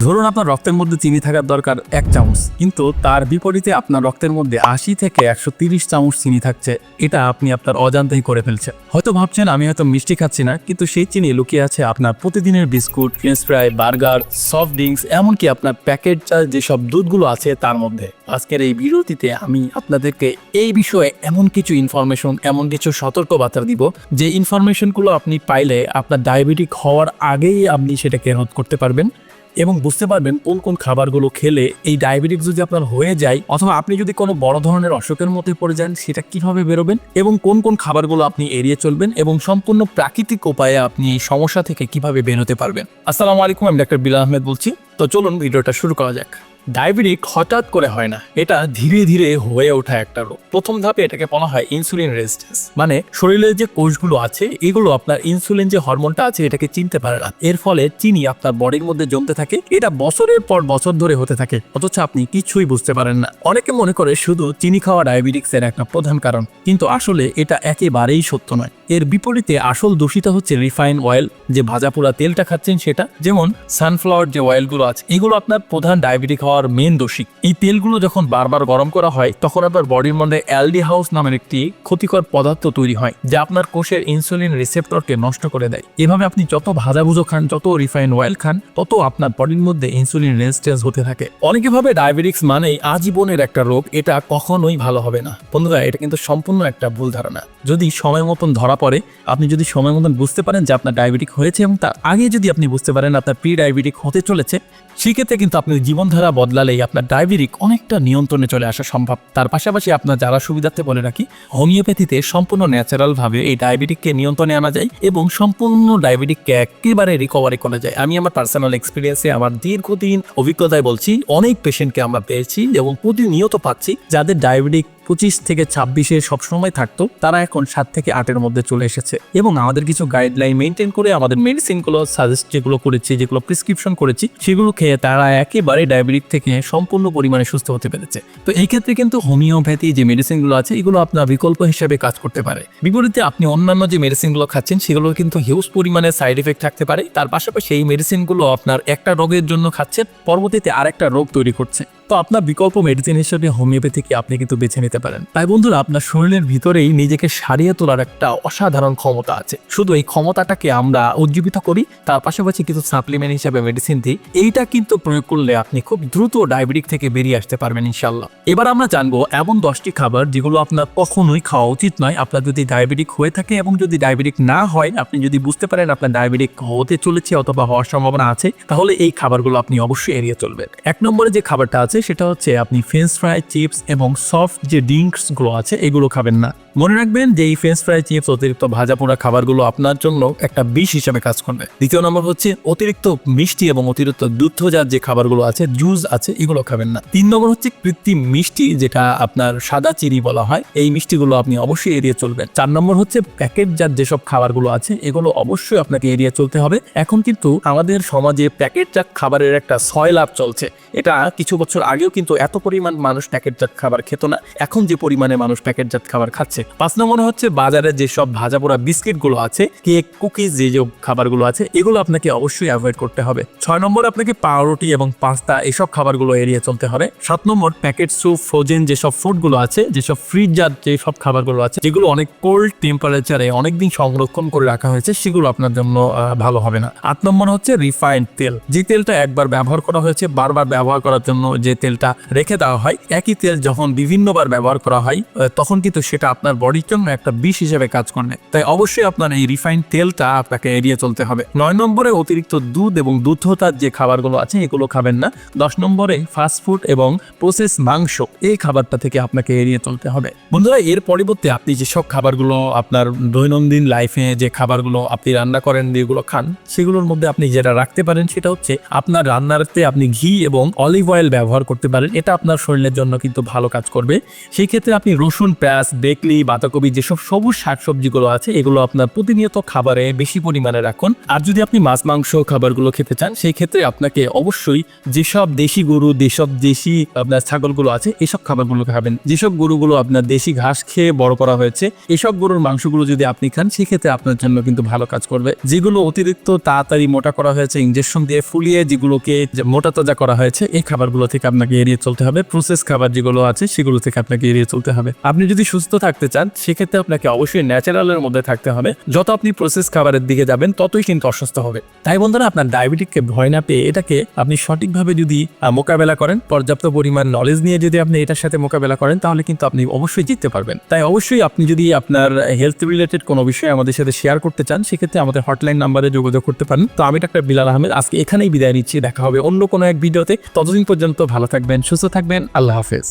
ধরুন আপনার রক্তের মধ্যে চিনি থাকার দরকার 1 চামচ, কিন্তু তার বিপরীতে আপনার রক্তের মধ্যে 80 থেকে 130 চামচ চিনি থাকছে। এটা আপনি আপনার অজান্তেই করে ফেলছেন। হয়তো ভাবছেন আমি হয়তো মিষ্টি খাচ্ছি না, কিন্তু সেই চিনি লুকিয়ে আছে আপনার প্রতিদিনের biscuit, French fry, burger, soft drinks, এমনকি আপনার প্যাকেট যেসব দুধগুলো আছে তার মধ্যে। আজকের এই ভিডিওটিতে আমি আপনাদেরকে এই বিষয়ে এমন কিছু ইনফরমেশন, এমন কিছু সতর্কবার্তা দিব যে ইনফরমেশনগুলো আপনি পাইলে আপনার ডায়াবেটিক হওয়ার আগেই আপনি সেটাকে রোধ করতে পারবেন এবং বুঝতে পারবেন কোন কোন খাবারগুলো খেলে এই ডায়াবেটিক যদি আপনার হয়ে যায় অথবা আপনি যদি কোনো বড় ধরনের অসুখের মধ্যে পড়ে যান সেটা কিভাবে বেরোবেন এবং কোন কোন খাবারগুলো আপনি এড়িয়ে চলবেন এবং সম্পূর্ণ প্রাকৃতিক উপায়ে আপনি এই সমস্যা থেকে কিভাবে বেরোতে পারবেন। আসসালামু আলাইকুম, আমি ডাক্তার বিলাল আহমেদ বলছি। তো চলুন ভিডিওটা শুরু করা যাক। ডায়াবেটিক হঠাৎ করে হয় না, এটা ধীরে ধীরে হয়ে ওঠা একটা রোগ। প্রথম ধাপে এটাকে বলা হয় ইনসুলিন রেজিস্ট্যান্স, মানে শরীরের যে কোষগুলো আছে এগুলো আপনার ইনসুলিন যে হরমোনটা আছে এটাকে চিনতে পারে না। এর ফলে চিনি আপনার বডির মধ্যে জমতে থাকে। এটা বছরের পর বছর ধরে হতে থাকে, অথচ আপনি কিছুই বুঝতে পারেন না। অনেকে মনে করে শুধু চিনি খাওয়া ডায়াবেটিক্সের একটা প্রধান কারণ, কিন্তু আসলে এটা একেবারেই সত্য নয়। এর বিপরীতে আসল দূষিত হচ্ছে রিফাইন অয়েল, যে ভাজা পোড়া তেলটা খাচ্ছেন সেটা। যেমন সানফ্লাওয়ার যে অয়েলগুলো আছে এগুলো আপনার প্রধান ডায়াবেটিক হওয়ার মেন দোষী। এই তেলগুলো যখন বারবার গরম করা হয় তখন আপনার বডির মধ্যে অ্যালডিহাউস নামের একটি ক্ষতিকর পদার্থ তৈরি হয় যা আপনার কোষের ইনসুলিন রিসেপ্টরকে নষ্ট করে দেয়। এভাবে আপনি যত ভাজাভুজো খান, যত রিফাইন অয়েল খান, তত আপনার বডির মধ্যে ইনসুলিন রেজিস্ট্যান্স হতে থাকে। অনেকে ভাবে ডায়াবেটিক্স মানেই আজীবনের একটা রোগ, এটা কখনোই ভালো হবে না। বন্ধুরা, এটা কিন্তু সম্পূর্ণ একটা ভুল ধারণা। যদি সময় মতন ধরা পড়ে, আপনি যদি সময় মতন বুঝতে পারেন যে আপনার ডায়াবেটিক হয়েছে এবং তার আগে যদি আপনি বুঝতে পারেন আপনার প্রি ডায়াবেটিক হতে চলেছে, সেক্ষেত্রে কিন্তু আপনার জীবনধারা বদলালেই আপনার ডায়াবেটিক অনেকটা নিয়ন্ত্রণে চলে আসা সম্ভব। তার পাশাপাশি আপনার যারা সুবিধার্থে বলে রাখি, হোমিওপ্যাথিতে সম্পূর্ণ ন্যাচারালভাবে এই ডায়াবেটিককে নিয়ন্ত্রণে আনা যায় এবং সম্পূর্ণ ডায়াবেটিককে একেবারে রিকভারি করা যায়। আমি আমার পার্সোনাল এক্সপিরিয়েন্সে, আমার দীর্ঘদিন অভিজ্ঞতায় বলছি, অনেক পেশেন্টকে আমরা পেয়েছি এবং প্রতিনিয়ত পাচ্ছি যাদের ডায়াবেটিক 25 থেকে 26-এ সবসময় থাকতো, তারা এখন 7 থেকে 8-এর মধ্যে চলে এসেছে এবং আমাদের কিছু গাইডলাইন মেনটেন করে আমাদের মেডিসিনগুলো সাজেস্ট যেগুলো করেছি, যেগুলো প্রেসক্রিপশন করেছি, সেগুলো খেয়ে তারা একেবারে ডায়াবেটিক থেকে সম্পূর্ণ পরিমাণে সুস্থ হতে পেরেছে। তো এই ক্ষেত্রে কিন্তু হোমিওপ্যাথি যে মেডিসিনগুলো আছে এগুলো আপনার বিকল্প হিসেবে কাজ করতে পারে। বিপরীতে আপনি অন্যান্য যে মেডিসিনগুলো খাচ্ছেন সেগুলো কিন্তু হিউজ পরিমাণে সাইড এফেক্ট থাকতে পারে। তার পাশাপাশি এই মেডিসিনগুলো আপনার একটা রোগের জন্য খাচ্ছেন, পরবর্তীতে আরেকটা রোগ তৈরি করছে। তো আপনার বিকল্প মেডিসিন হিসেবে হোমিওপ্যাথিকে আপনি কিন্তু বেছে নিতে পারেন। তাই বন্ধুরা, আপনার শরীরের ভিতরেই নিজেকে সারিয়ে তোলার একটা অসাধারণ ক্ষমতা আছে। শুধু এই ক্ষমতাটাকে আমরা উজ্জীবিত করি, তার পাশাপাশি কিছু সাপ্লিমেন্ট হিসেবে মেডিসিন দিই। এইটা কিন্তু প্রয়োগ করলে আপনি খুব দ্রুত ডায়াবেটিক থেকে বেরিয়ে আসতে পারবেন ইনশাল্লাহ। এবার আমরা জানবো এমন 10টি খাবার যেগুলো আপনার কখনোই খাওয়া উচিত নয় আপনার যদি ডায়াবেটিক হয়ে থাকে, এবং যদি ডায়াবেটিক না হয়, আপনি যদি বুঝতে পারেন আপনার ডায়াবেটিক হতে চলেছে অথবা হওয়ার সম্ভাবনা আছে, তাহলে এই খাবারগুলো আপনি অবশ্যই এড়িয়ে চলবেন। 1 নম্বরে যে খাবারটা আছে সেটা হচ্ছে আপনি ফ্রেঞ্চ ফ্রাই, চিপস এবং সফট যে ড্রিঙ্কস গুলো আছে এগুলো খাবেন না। মনে রাখবেন যে এই ফ্রেঞ্চ ফ্রাই, চিপস, অতিরিক্ত ভাজা পোড়া খাবারগুলো আপনার জন্য একটা বিষ হিসেবে কাজ করবে। 2য় নম্বর হচ্ছে অতিরিক্ত মিষ্টি এবং অতিরিক্ত দুগ্ধজাত যে খাবারগুলো আছে, জুস আছে, এগুলো খাবেন না। 3 নম্বর হচ্ছে কৃত্রিম মিষ্টি, যেটা আপনার সাদা চিনি বলা হয়, এই মিষ্টিগুলো আপনি অবশ্যই এড়িয়ে চলবেন। 4 নম্বর হচ্ছে প্যাকেটজাত যেসব খাবারগুলো আছে এগুলো অবশ্যই আপনাকে এড়িয়ে চলতে হবে। এখন কিন্তু আমাদের সমাজে প্যাকেটজাত খাবারের একটা সয়লাভ চলছে। এটা কিছু বছর আগেও কিন্তু এত পরিমাণ মানুষ প্যাকেটজাত খাবার খেত না, এখন যে পরিমাণে মানুষ প্যাকেটজাত খাবার খাচ্ছে। 5 নম্বর হচ্ছে বাজারে যেসব ভাজা পোড়া বিস্কিট গুলো আছে, কেক, কুকিজ, যে খাবারগুলো আছে এগুলো আপনাকে অবশ্যই অ্যাভয়েড করতে হবে। 6 নম্বর আপনাকে পাউরুটি এবং পাস্তা এসব খাবারগুলো এড়িয়ে চলতে হবে। 7 নম্বর প্যাকেট স্যুপ, ফ্রোজেন যেসব ফুডগুলো আছে, যেসব ফ্রিজজাত যেসব খাবারগুলো আছে, যেগুলো অনেক কোল্ড টেম্পারেচারে অনেকদিন সংরক্ষণ করে রাখা হয়েছে, সেগুলো আপনার জন্য ভালো হবে না। 8 নম্বর হচ্ছে রিফাইন্ড তেল, যে তেলটা একবার ব্যবহার করা হয়েছে, বারবার ব্যবহার করার জন্য যে তেলটা রেখে দেওয়া হয়, একই তেল যখন বিভিন্নবার ব্যবহার করা হয় তখন কিন্তু সেটা আপনার বডির জন্য একটা বিষ হিসেবে কাজ করে। তাই অবশ্যই আপনার এই রিফাইন্ড তেলটা আপনাকে এড়িয়ে চলতে হবে। 9 নম্বরে অতিরিক্ত দুধ এবং দুগ্ধজাত যে খাবারগুলো আছে এগুলো খাবেন না। 10 নম্বরে ফাস্টফুড এবং প্রসেস মাংস, এই খাবারটা থেকে আপনাকে এড়িয়ে চলতে হবে। বন্ধুরা, এর পরিবর্তে আপনি যেসব খাবারগুলো আপনার দৈনন্দিন লাইফে যে খাবারগুলো আপনি রান্না করেন, যেগুলো খান, সেগুলোর মধ্যে আপনি যেটা রাখতে পারেন সেটা হচ্ছে আপনার রান্নাতে আপনি ঘি এবং অলিভ অয়েল ব্যবহার করতে পারেন। এটা আপনার শরীরের জন্য কিন্তু ভালো কাজ করবে। সেই ক্ষেত্রে আপনি রসুন, পেঁয়াজ, বেকলি, বাঁধাকপি, যেসব সবুজ শাকসবজিগুলো আছে এগুলো আপনার প্রতিনিয়ত খাবারে বেশি পরিমাণে রাখুন। আর যদি আপনি মাছ মাংস খাবারগুলো খেতে চান সেই ক্ষেত্রে আপনাকে অবশ্যই যেসব দেশি গরু, যেসব দেশি আপনার ছাগলগুলো আছে এসব খাবারগুলো খাবেন। যেসব গরুগুলো আপনার দেশি ঘাস খেয়ে বড় করা হয়েছে এসব গরুর মাংসগুলো যদি আপনি খান সেক্ষেত্রে আপনার জন্য কিন্তু ভালো কাজ করবে। যেগুলো অতিরিক্ত তাড়াতাড়ি মোটা করা হয়েছে, ইনজেকশন দিয়ে ফুলিয়ে যেগুলোকে মোটা তাজা করা হয়েছে, এই খাবারগুলো থেকে আপনাকে এড়িয়ে চলতে হবে। প্রসেস খাবার যেগুলো আছে সেগুলো থেকে আপনাকে এড়িয়ে চলতে হবে। আপনি যদি সুস্থ থাকতে চান সেক্ষেত্রে আপনাকে অবশ্যই ন্যাচারালের মধ্যে থাকতে হবে। যত আপনি প্রসেস খাবারের দিকে যাবেন ততই কিন্তু অসুস্থ হবে। তাই বন্ধুরা, আপনার ডায়াবেটিককে ভয় না পেয়ে এটাকে আপনি সঠিকভাবে যদি মোকাবেলা করেন, পর্যাপ্ত পরিমাণ নলেজ নিয়ে যদি আপনি এটার সাথে মোকাবেলা করেন তাহলে কিন্তু আপনি অবশ্যই জিততে পারবেন। তাই অবশ্যই আপনি যদি আপনার হেলথ রিলেটেড কোনো বিষয় আমাদের সাথে শেয়ার করতে চান সেক্ষেত্রে আমাদের হটলাইন নাম্বারে যোগাযোগ করতে পারেন। তো আমি ডাক্তার বিলাল আহমেদ আজকে এখানেই বিদায় নিচ্ছি। দেখা হবে অন্য কোনো এক ভিডিওতে। ততদিন পর্যন্ত ভালো থাকবেন, সুস্থ থাকবেন। আল্লাহ হাফেজ।